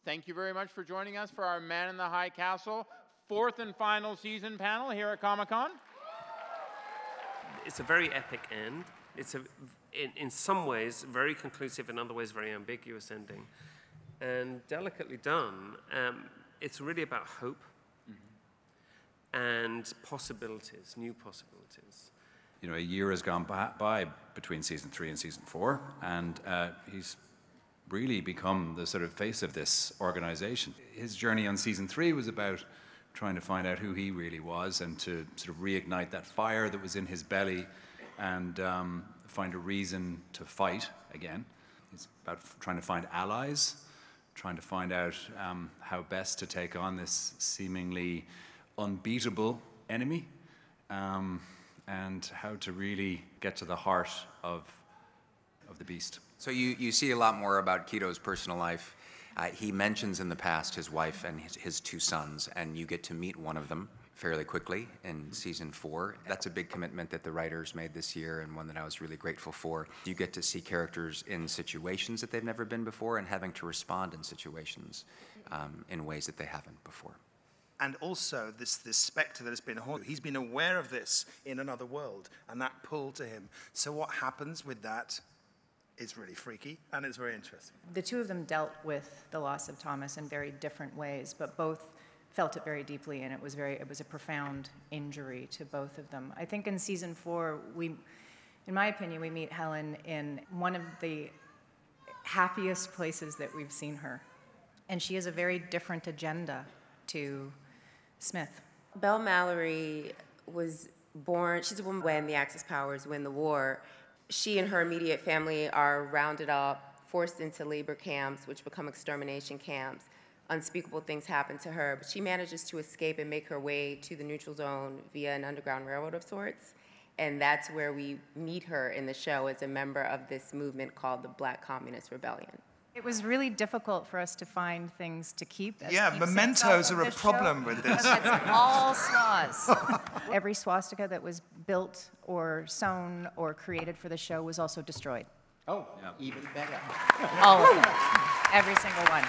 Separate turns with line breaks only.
Thank you very much for joining us for our Man in the High Castle 4th and final season panel here at Comic-Con.
It's a very epic end. It's in some ways very conclusive, in other ways very ambiguous ending, and delicately done. It's really about hope and possibilities, new possibilities.
You know, a year has gone by between season 3 and season 4, and he's really become the sort of face of this organization. His journey on season 3 was about trying to find out who he really was and to sort of reignite that fire that was in his belly and find a reason to fight again. It's about trying to find allies, trying to find out how best to take on this seemingly unbeatable enemy, and how to really get to the heart of the beast.
So you see a lot more about Keto's personal life. He mentions in the past his wife and his 2 sons, and you get to meet one of them fairly quickly in season 4. That's a big commitment that the writers made this year, and one that I was really grateful for. You get to see characters in situations that they've never been before and having to respond in situations in ways that they haven't before.
And also this spectre that has been haunted. He's been aware of this in another world, and that pull to him. So what happens with that is really freaky, and it's very interesting.
The 2 of them dealt with the loss of Thomas in very different ways, but both felt it very deeply, and it was a profound injury to both of them. I think in season 4, in my opinion, we meet Helen in one of the happiest places that we've seen her, and she has a very different agenda to Smith.
Belle Mallory was born, she's a woman when the Axis powers win the war. She and her immediate family are rounded up, forced into labor camps, which become extermination camps. Unspeakable things happen to her, but she manages to escape and make her way to the neutral zone via an underground railroad of sorts. And that's where we meet her in the show as a member of this movement called the Black Communist Rebellion.
It was really difficult for us to find things to keep.
Yeah, mementos are a problem with this.
It's all swas. Every swastika that was built or sewn or created for the show was also destroyed.
Oh, yeah. Even better.
All of them. Every single one.